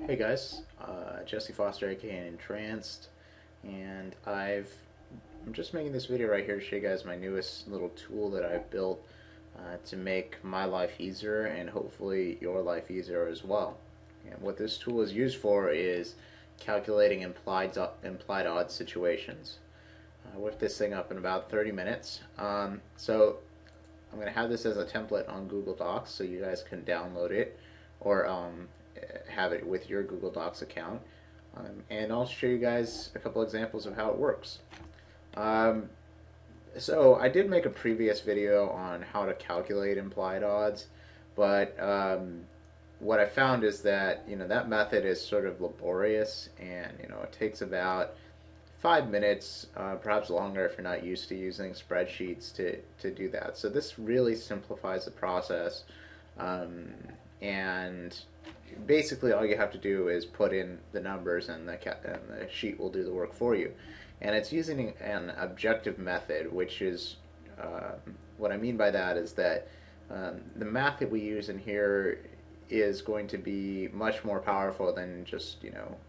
Hey guys, Jesse Foster, aka Entranced, and I'm just making this video right here to show you guys my newest little tool that I've built to make my life easier and hopefully your life easier as well. And what this tool is used for is calculating implied odds situations. I whipped this thing up in about 30 minutes. So I'm going to have this as a template on Google Docs so you guys can download it or have it with your Google Docs account. And I'll show you guys a couple examples of how it works. Um, so I did make a previous video on how to calculate implied odds, but what I found is that that method is sort of laborious, and it takes about 5 minutes, perhaps longer if you're not used to using spreadsheets to do that. So this really simplifies the process, and basically all you have to do is put in the numbers and the sheet will do the work for you. And it's using an objective method, which is what I mean by that is that the math that we use in here is going to be much more powerful than just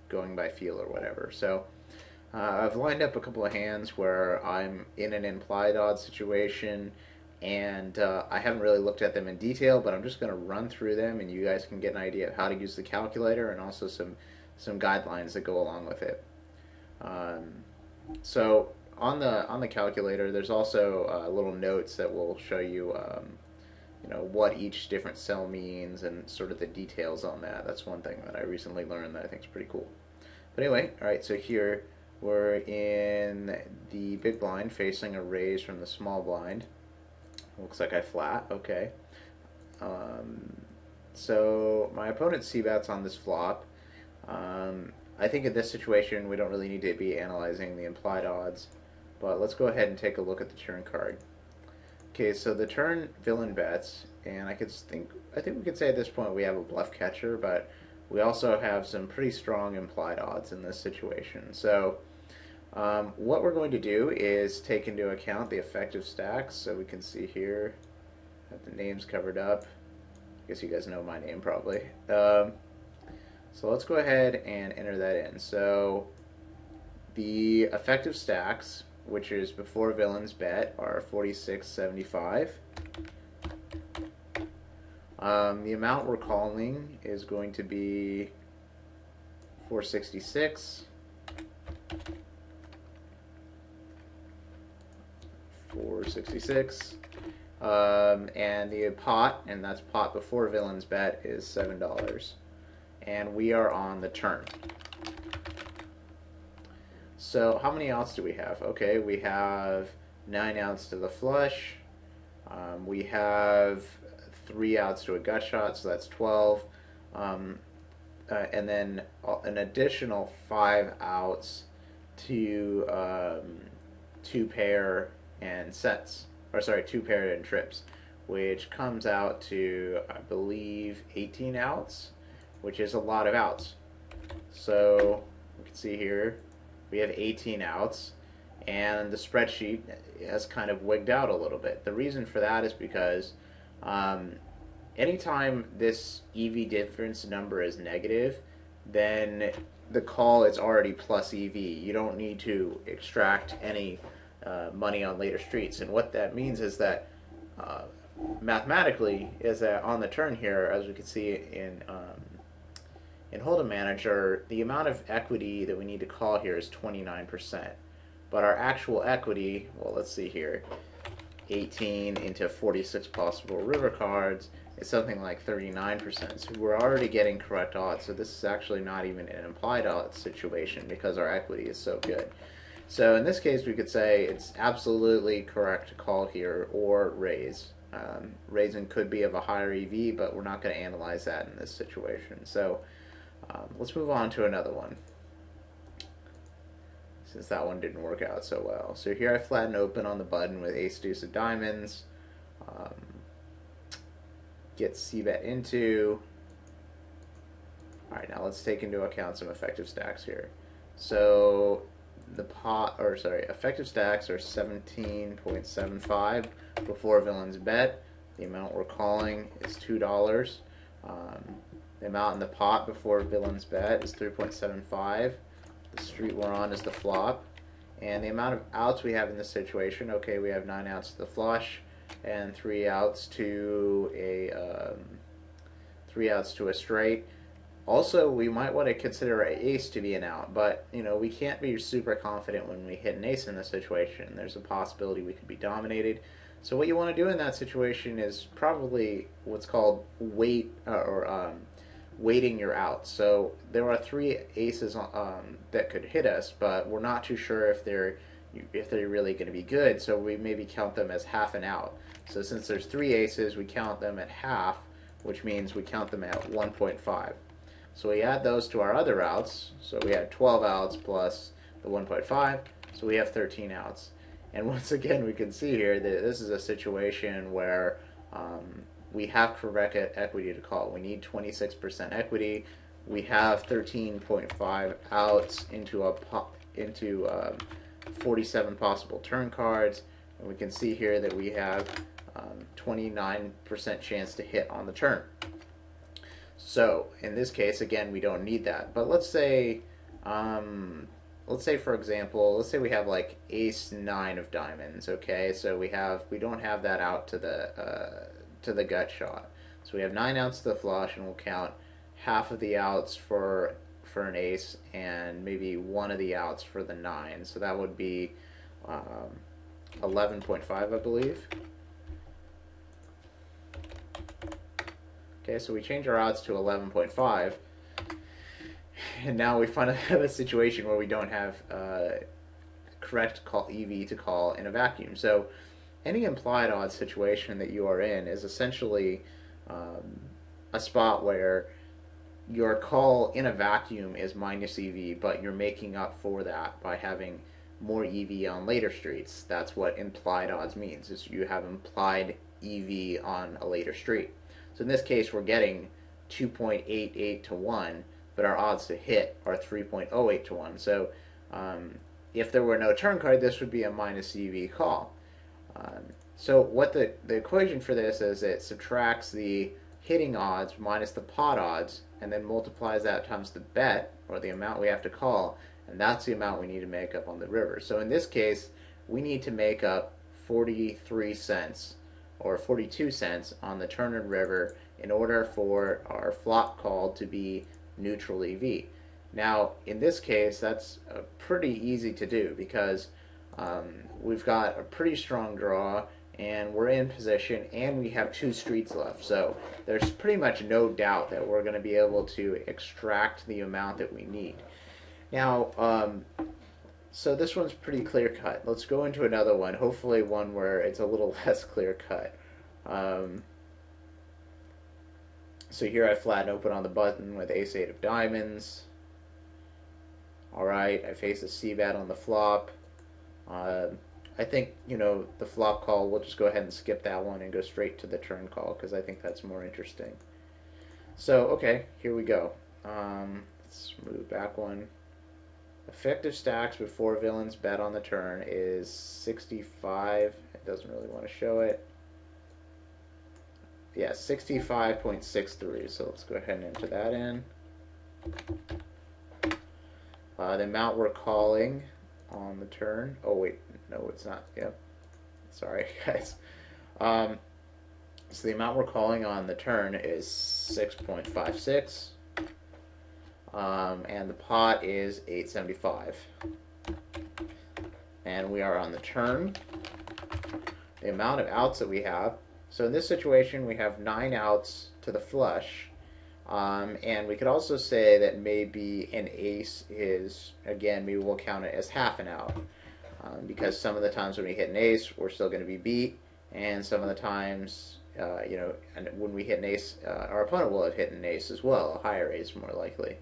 going by feel or whatever. So I've lined up a couple of hands where I'm in an implied odds situation, and I haven't really looked at them in detail, but I'm just going to run through them, and you guys can get an idea of how to use the calculator and also some guidelines that go along with it. Um, so on the calculator, there's also little notes that will show you what each different cell means and sort of the details on that. That's one thing that I recently learned that I think is pretty cool. But anyway, all right. So here we're in the big blind facing a raise from the small blind. Looks like I flat. Okay. So my opponent's c-bets on this flop. I think in this situation we don't really need to be analyzing the implied odds, but let's go ahead and take a look at the turn card. Okay, so the turn villain bets, and I think we could say at this point we have a bluff catcher, but we also have some pretty strong implied odds in this situation. So what we're going to do is take into account the effective stacks. So we can see here, have the names covered up. I guess you guys know my name probably. So let's go ahead and enter that in. So the effective stacks, which is before villains bet, are 46.75. The amount we're calling is going to be 466. 466. And the pot, and that's pot before villains bet, is $7. And we are on the turn. So how many outs do we have? Okay, we have 9 outs to the flush. We have 3 outs to a gut shot, so that's 12. And then an additional 5 outs to 2 pair and sets, or sorry, 2 pair and trips, which comes out to, I believe, 18 outs, which is a lot of outs. So we can see here we have 18 outs, and the spreadsheet has kind of wigged out a little bit. The reason for that is because anytime this EV difference number is negative, then the call is already plus EV. You don't need to extract any money on later streets. And what that means is that mathematically is that on the turn here, as we can see in Hold'em Manager, the amount of equity that we need to call here is 29%. But our actual equity, well, let's see here, 18 into 46 possible river cards is something like 39%. So we're already getting correct odds. So this is actually not even an implied odds situation because our equity is so good. So in this case, we could say it's absolutely correct to call here or raise. Raising could be of a higher EV, but we're not going to analyze that in this situation. So let's move on to another one, since that one didn't work out so well. So here I flatten open on the button with ace deuce of diamonds. Get c-bet into. Alright, now let's take into account some effective stacks here. So effective stacks are 17.75 before villains bet. The amount we're calling is $2. The amount in the pot before villain's bet is 3.75. The street we're on is the flop. And the amount of outs we have in this situation, okay, we have 9 outs to the flush and 3 outs to a 3 outs to a straight. Also, we might want to consider an ace to be an out, but we can't be super confident when we hit an ace in this situation. There's a possibility we could be dominated. So what you want to do in that situation is probably what's called weighting your outs. So there are 3 aces that could hit us, but we're not too sure if they're really going to be good. So we maybe count them as half an out. So since there's 3 aces, we count them at half, which means we count them at 1.5. So we add those to our other outs. So we had 12 outs plus the 1.5. So we have 13 outs. And once again, we can see here that this is a situation where we have correct equity to call. We need 26% equity. We have 13.5 outs into 47 possible turn cards. And we can see here that we have 29% chance to hit on the turn. So in this case, again, we don't need that. But let's say, for example, let's say we have like ace 9 of diamonds. Okay, so we don't have that out to the gut shot. So we have 9 outs to the flush, and we'll count half of the outs for an ace and maybe one of the outs for the 9. So that would be 11.5, I believe. Okay, so we change our odds to 11.5, and now we find have a situation where we don't have correct EV to call in a vacuum. So any implied odds situation that you are in is essentially a spot where your call in a vacuum is minus EV, but you're making up for that by having more EV on later streets. That's what implied odds means, is you have implied EV on a later street. So in this case, we're getting 2.88 to 1, but our odds to hit are 3.08 to 1. So if there were no turn card, this would be a minus EV call. So what the equation for this is, it subtracts the hitting odds minus the pot odds, and then multiplies that times the bet, or the amount we have to call, and that's the amount we need to make up on the river. So in this case, we need to make up 43 cents or 42 cents on the turn and river in order for our flop call to be neutral EV. Now, in this case, that's pretty easy to do because we've got a pretty strong draw, and we're in position, and we have 2 streets left. So there's pretty much no doubt that we're going to be able to extract the amount that we need. Now, so this one's pretty clear cut. Let's go into another one, hopefully one where it's a little less clear cut. So here I flatten open on the button with ace 8 of diamonds. Alright, I face a c-bet on the flop. I think, the flop call, we'll just go ahead and skip that one and go straight to the turn call, because I think that's more interesting. So, okay, here we go. Let's move back one. Effective stacks before villains bet on the turn is 65. It doesn't really want to show it. Yeah, 65.63. So let's go ahead and enter that in. The amount we're calling on the turn. Oh wait, no, it's not. Yep. Sorry, guys. So the amount we're calling on the turn is 6.56. And the pot is 875. And we are on the turn. The amount of outs that we have. So in this situation, we have 9 outs to the flush. And we could also say that maybe an ace is, again, maybe we'll count it as half an out. Because some of the times when we hit an ace, we're still going to be beat. And some of the times, and when we hit an ace, our opponent will have hit an ace as well, a higher ace more likely.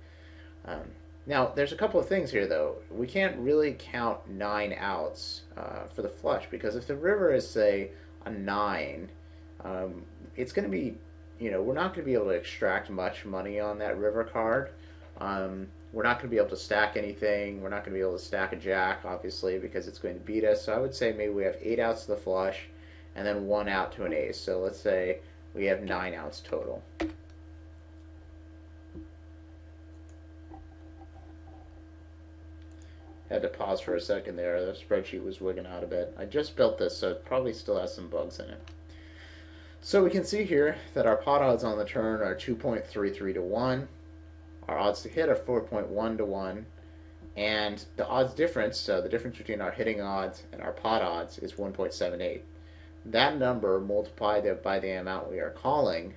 Now, there's a couple of things here, though. We can't really count 9 outs for the flush, because if the river is, say, a 9, it's going to be, we're not going to be able to extract much money on that river card. We're not going to be able to stack anything. We're not going to be able to stack a jack, obviously, because it's going to beat us. So I would say maybe we have 8 outs to the flush, and then 1 out to an ace. So let's say we have 9 outs total. Had to pause for a second there. The spreadsheet was wigging out a bit. I just built this, so it probably still has some bugs in it. So we can see here that our pot odds on the turn are 2.33 to 1. Our odds to hit are 4.1 to 1. And the odds difference, so the difference between our hitting odds and our pot odds, is 1.78. That number multiplied by the amount we are calling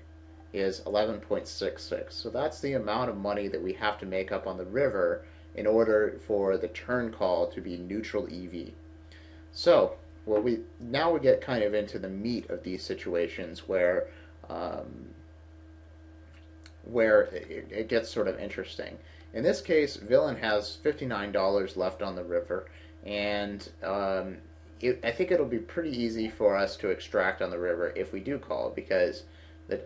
is 11.66. So that's the amount of money that we have to make up on the river in order for the turn call to be neutral EV. So now we get kind of into the meat of these situations where it gets sort of interesting. In this case, Villain has $59 left on the river, and I think it'll be pretty easy for us to extract on the river if we do call, because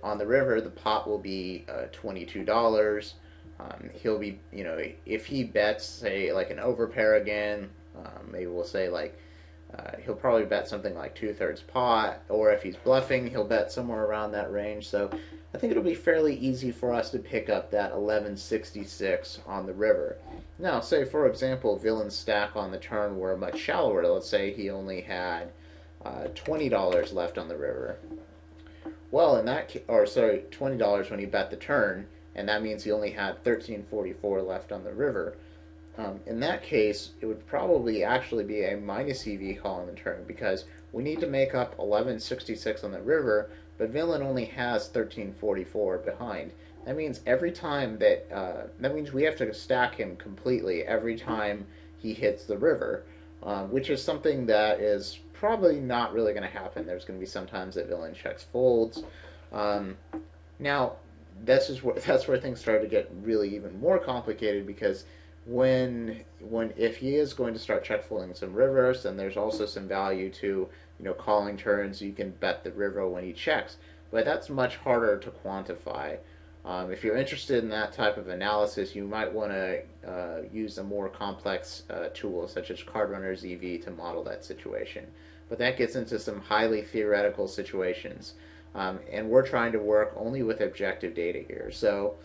on the river the pot will be $22. He'll be, if he bets, say, like an overpair again, maybe we'll say like he'll probably bet something like 2/3 pot, or if he's bluffing, he'll bet somewhere around that range. So I think it'll be fairly easy for us to pick up that 1166 on the river. Now, say for example, Villain's stack on the turn were much shallower. Let's say he only had $20 left on the river. Well, in that case, or sorry, $20 when he bet the turn, and that means he only had 1344 left on the river. In that case, it would probably actually be a minus EV call on the turn, because we need to make up 1166 on the river, but Villain only has 1344 behind. That means every time that means we have to stack him completely every time he hits the river, which is something that is probably not really going to happen. There's going to be some times that Villain checks folds. Now, that's where things start to get really even more complicated, because if he is going to start check folding some rivers, then there's also some value to calling turns. You can bet the river when he checks, but that's much harder to quantify. If you're interested in that type of analysis, you might want to use a more complex tool such as Card Runner's EV to model that situation. But that gets into some highly theoretical situations, and we're trying to work only with objective data here. So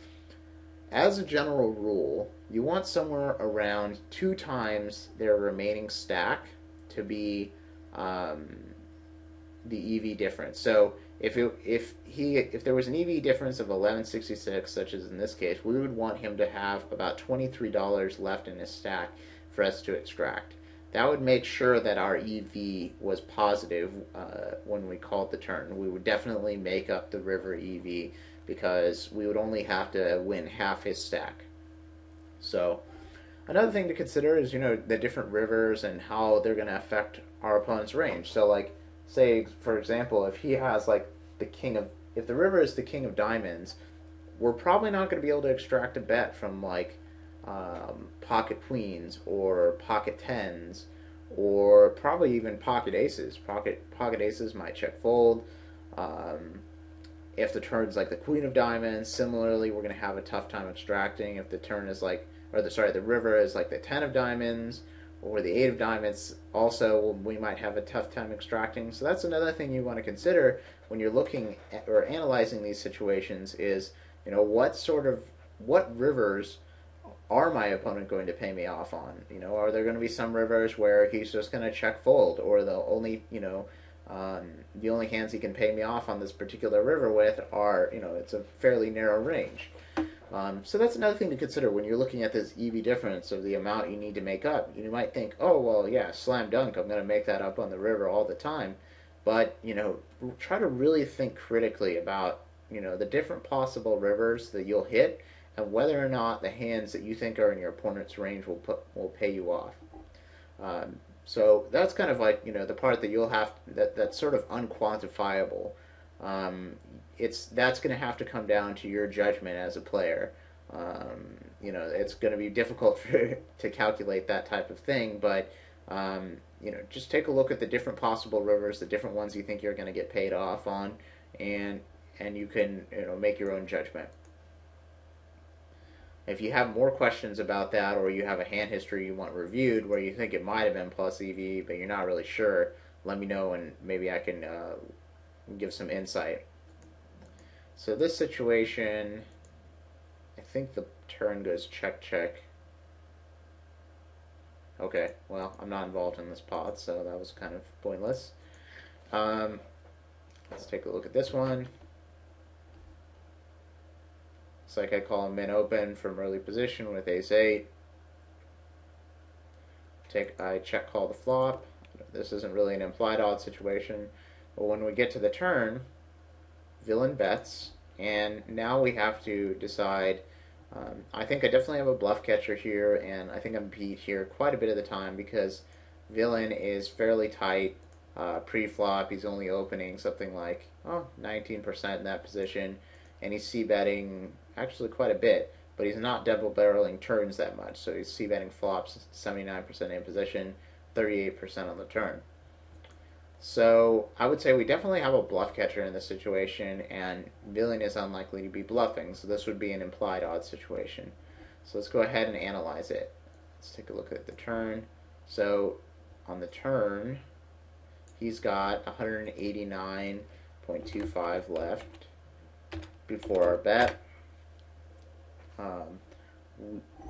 as a general rule, you want somewhere around 2 times their remaining stack to be the EV difference. So if there was an EV difference of 1166, such as in this case, we would want him to have about $23 left in his stack for us to extract. That would make sure that our EV was positive when we called the turn. We would definitely make up the river EV, because we would only have to win half his stack. So another thing to consider is the different rivers and how they're going to affect our opponent's range. So like, say for example, if he has like if the river is the king of diamonds, we're probably not going to be able to extract a bet from like pocket queens or pocket tens, or probably even pocket aces. Pocket aces might check fold. If the turn's like the queen of diamonds, similarly, we're going to have a tough time extracting. If the turn is like, the river is like the 10 of diamonds or the 8 of diamonds, also we might have a tough time extracting. So that's another thing you want to consider when you're looking at, or analyzing these situations, is what rivers are my opponent going to pay me off on? Are there going to be some rivers where he's just going to check fold, or the only hands he can pay me off on this particular river with are, it's a fairly narrow range. So that's another thing to consider when you're looking at this EV difference of the amount you need to make up. You might think, oh, well, yeah, slam dunk, I'm going to make that up on the river all the time. But, try to really think critically about, the different possible rivers that you'll hit, and whether or not the hands that you think are in your opponent's range will pay you off. So that's kind of like, the part that you'll have, that's sort of unquantifiable. That's going to have to come down to your judgment as a player. It's going to be difficult to calculate that type of thing, but just take a look at the different possible rivers, the different ones you think you're going to get paid off on, and you can make your own judgment. If you have more questions about that, or you have a hand history you want reviewed where you think it might have been plus EV, but you're not really sure, let me know and maybe I can give some insight. So this situation, I think the turn goes check, check. Okay, well, I'm not involved in this pod, so that was kind of pointless. Um, let's take a look at this one. Looks like I call him min open from early position with ace 8. I check call the flop. This isn't really an implied odd situation. But when we get to the turn, villain bets, and now we have to decide. I think I definitely have a bluff catcher here, and I think I'm beat here quite a bit of the time because villain is fairly tight. Pre-flop, he's only opening something like 19% in that position, and he's c-betting actually quite a bit, but he's not double-barreling turns that much, so he's c-betting flops 79% in position, 38% on the turn. So I would say we definitely have a bluff catcher in this situation, and villain is unlikely to be bluffing, so this would be an implied odd situation. So let's go ahead and analyze it. Let's take a look at the turn. So on the turn, he's got 189.25 left before our bet.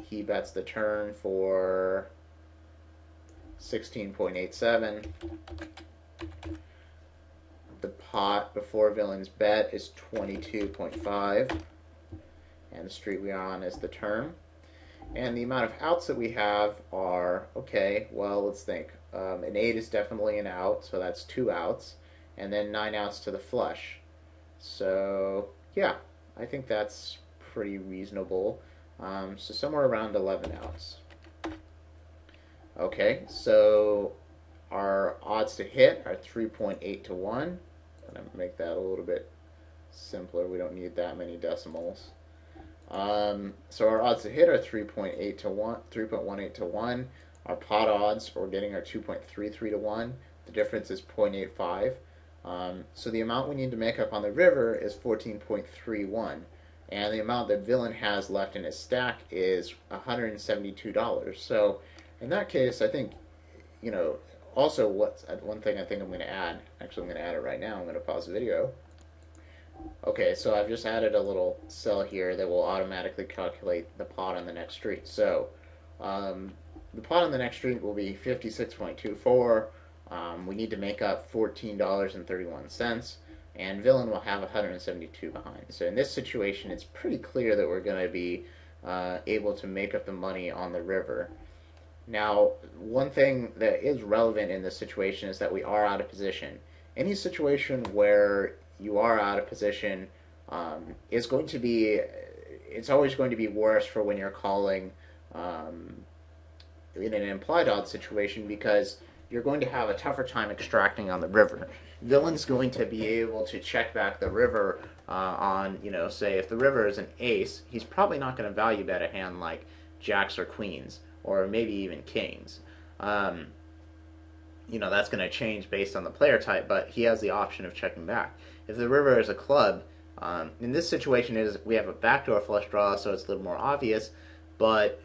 He bets the turn for 16.87. The pot before villain's bet is 22.5, and the street we're on is the turn. And the amount of outs that we have are, okay, well, let's think. An 8 is definitely an out, so that's 2 outs, and then 9 outs to the flush. So, yeah, I think that's pretty reasonable. So somewhere around 11 outs. Okay, so our odds to hit are 3.8 to 1. I'm going to make that a little bit simpler. We don't need that many decimals. So our odds to hit are 3.8 to 1, 3.18 to 1. Our pot odds we're getting are 2.33 to 1. The difference is 0.85. So the amount we need to make up on the river is 14.31. And the amount that villain has left in his stack is $172. So in that case, I think, also one thing I think I'm going to add, actually I'm going to add it right now, I'm going to pause the video. Okay, so I've just added a little cell here that will automatically calculate the pot on the next street. So the pot on the next street will be 56.24. We need to make up $14.31, and villain will have 172 behind. So in this situation, it's pretty clear that we're going to be able to make up the money on the river. Now, one thing that is relevant in this situation is that we are out of position. Any situation where you are out of position is going to be, it's always going to be worse for when you're calling in an implied odd situation because you're going to have a tougher time extracting on the river. Villain's going to be able to check back the river on, say if the river is an ace, he's probably not going to value bet a hand like jacks or queens, or maybe even kings. That's going to change based on the player type, but he has the option of checking back. If the river is a club, in this situation we have a backdoor flush draw, so it's a little more obvious, but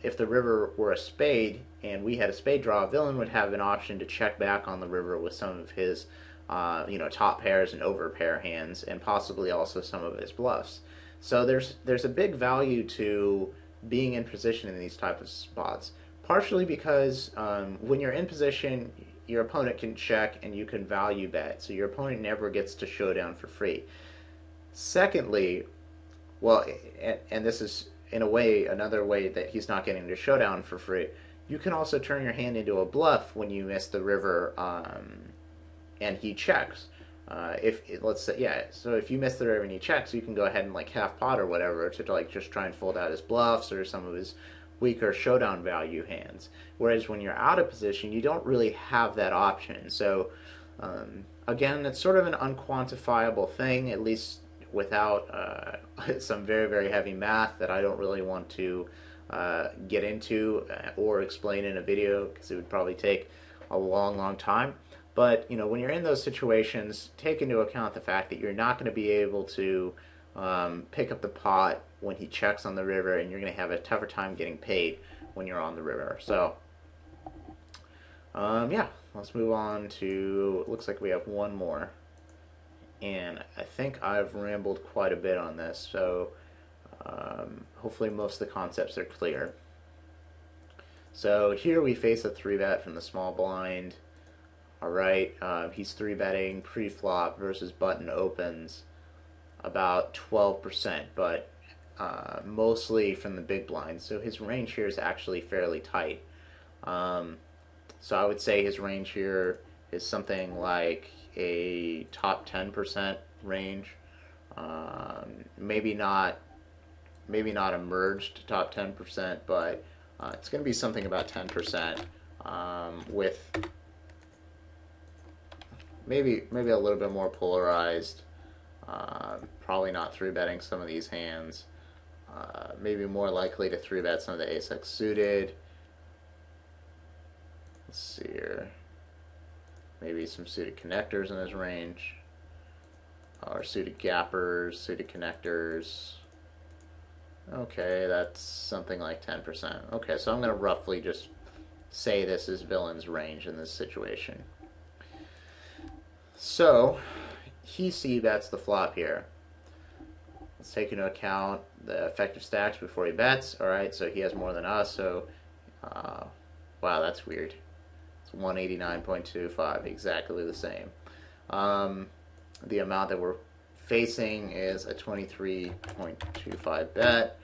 if the river were a spade and we had a spade draw, villain would have an option to check back on the river with some of his top pairs and over pair hands, and possibly also some of his bluffs. So there's a big value to being in position in these type of spots, partially because when you're in position, your opponent can check and you can value bet, so your opponent never gets to showdown for free. Secondly, well, and this is in a way another way that he's not getting to showdown for free, you can also turn your hand into a bluff when you miss the river and he checks. So if you miss the river and he checks, you can go ahead and half pot or whatever to just try and fold out his bluffs or some of his weaker showdown value hands. Whereas when you're out of position, you don't really have that option. So again, it's sort of an unquantifiable thing, at least without some very, very heavy math that I don't really want to get into or explain in a video because it would probably take a long, long time. But when you're in those situations, take into account the fact that you're not going to be able to pick up the pot when he checks on the river, and you're going to have a tougher time getting paid when you're on the river. So, let's move on to, looks like we have one more. And I think I've rambled quite a bit on this, so hopefully most of the concepts are clear. So here we face a 3-bet from the small blind. All right, he's 3-betting pre-flop versus button opens about 12%, but mostly from the big blind. So his range here is actually fairly tight. So I would say his range here is something like a top 10% range. Maybe not a merged top 10%, but it's going to be something about 10%, with maybe a little bit more polarized. Probably not 3-betting some of these hands. Maybe more likely to 3-bet some of the ace-x suited. Let's see here. Maybe some suited connectors in his range. Or suited gappers, suited connectors. Okay, that's something like 10%. Okay, so I'm going to roughly just say this is villain's range in this situation. So, he c-bets the flop here. Let's take into account the effective stacks before he bets. Alright, so he has more than us, so wow, that's weird. It's 189.25, exactly the same. The amount that we're facing is a 23.25 bet.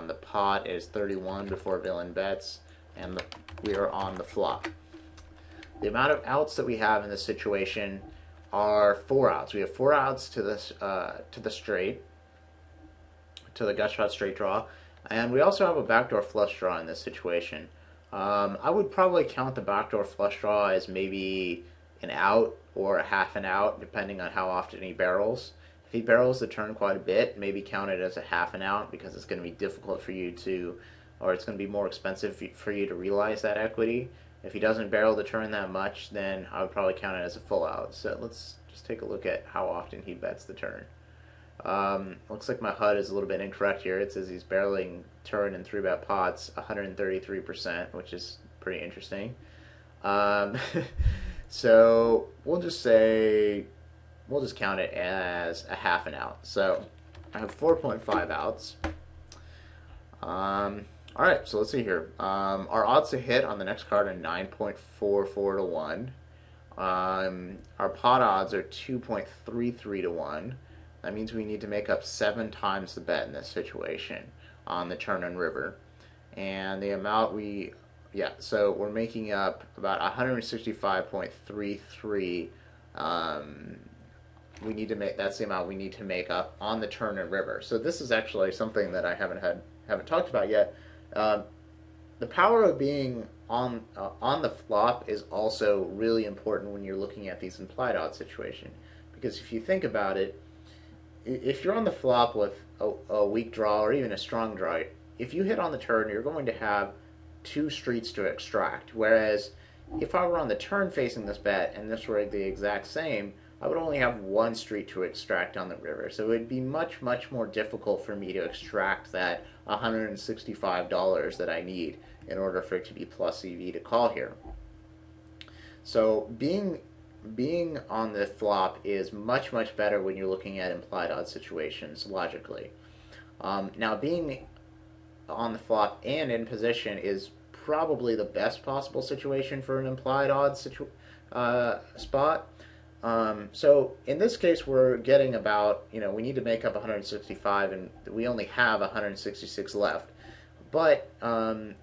The pot is 31 before villain bets, and we are on the flop. The amount of outs that we have in this situation are 4 outs. We have 4 outs to this to the straight, to the gut shot straight draw, and we also have a backdoor flush draw in this situation. I would probably count the backdoor flush draw as maybe an out or a half an out, depending on how often he barrels. If he barrels the turn quite a bit, maybe count it as a half an out, because it's going to be difficult for you to, or it's going to be more expensive for you to realize that equity. If he doesn't barrel the turn that much, then I would probably count it as a full out. So let's just take a look at how often he bets the turn. Looks like my HUD is a little bit incorrect here. It says he's barreling turn and 3-bet pots 133%, which is pretty interesting. So we'll just count it as a half an out. So I have 4.5 outs. Alright, so let's see here. Our odds to hit on the next card are 9.44 to 1. Our pot odds are 2.33 to 1. That means we need to make up 7 times the bet in this situation on the turn and river. And the amount so we're making up about 165.33. That's the amount we need to make up on the turn and river. So this is actually something that I haven't talked about yet. The power of being on the flop is also really important when you're looking at these implied odds situation, because if you think about it, if you're on the flop with a weak draw or even a strong draw, if you hit on the turn, you're going to have 2 streets to extract. Whereas if I were on the turn facing this bet and this were the exact same, I would only have 1 street to extract on the river. So it would be much, much more difficult for me to extract that $165 that I need in order for it to be plus EV to call here. So being on the flop is much, much better when you're looking at implied odds situations logically. Now being on the flop and in position is probably the best possible situation for an implied odds spot. So in this case, we're getting about, we need to make up 165, and we only have 166 left. But on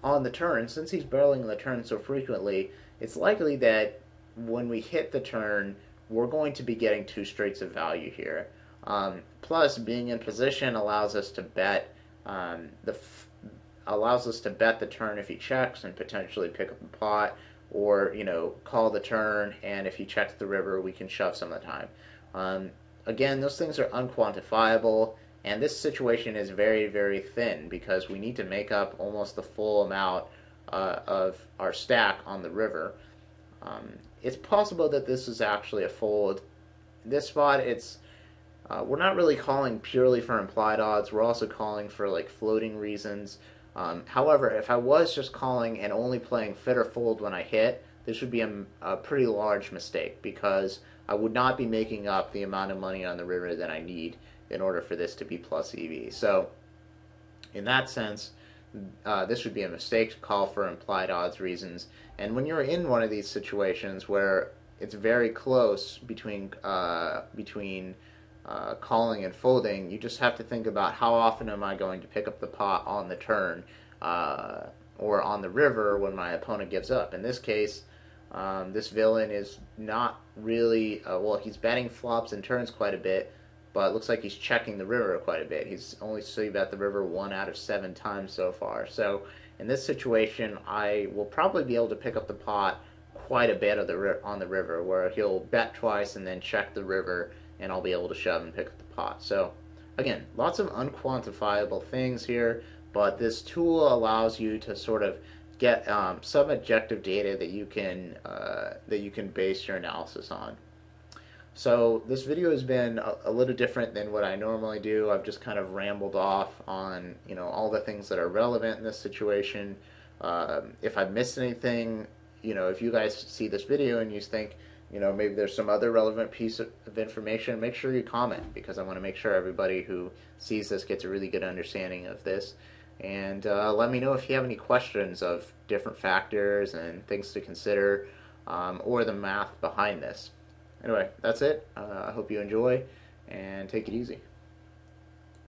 the turn, since he's barreling the turn so frequently, it's likely that when we hit the turn, we're going to be getting 2 straights of value here. Plus, being in position allows us to bet the turn if he checks and potentially pick up the pot, or call the turn, and if he checks the river, we can shove some of the time. Again, those things are unquantifiable, and this situation is very, very thin because we need to make up almost the full amount of our stack on the river. It's possible that this is actually a fold. This spot, we're not really calling purely for implied odds. We're also calling for floating reasons. However, if I was just calling and only playing fit or fold when I hit, this would be a pretty large mistake, because I would not be making up the amount of money on the river that I need in order for this to be plus EV. So in that sense, this would be a mistake to call for implied odds reasons. And when you're in one of these situations where it's very close between calling and folding, you just have to think about how often am I going to pick up the pot on the turn or on the river when my opponent gives up. In this case, this villain is not really, well, he's betting flops and turns quite a bit, but it looks like he's checking the river quite a bit. He's only c-bet the river 1 out of 7 times so far. So in this situation, I will probably be able to pick up the pot quite a bit on the river, where he'll bet twice and then check the river, and I'll be able to shove and pick up the pot. So again, lots of unquantifiable things here, but this tool allows you to sort of get some objective data that you can base your analysis on. So this video has been a little different than what I normally do. I've just kind of rambled off on all the things that are relevant in this situation. If I've missed anything, if you guys see this video and you think maybe there's some other relevant piece of information, make sure you comment, because I want to make sure everybody who sees this gets a really good understanding of this. And let me know if you have any questions of different factors and things to consider, or the math behind this. Anyway, that's it. I hope you enjoy, and take it easy.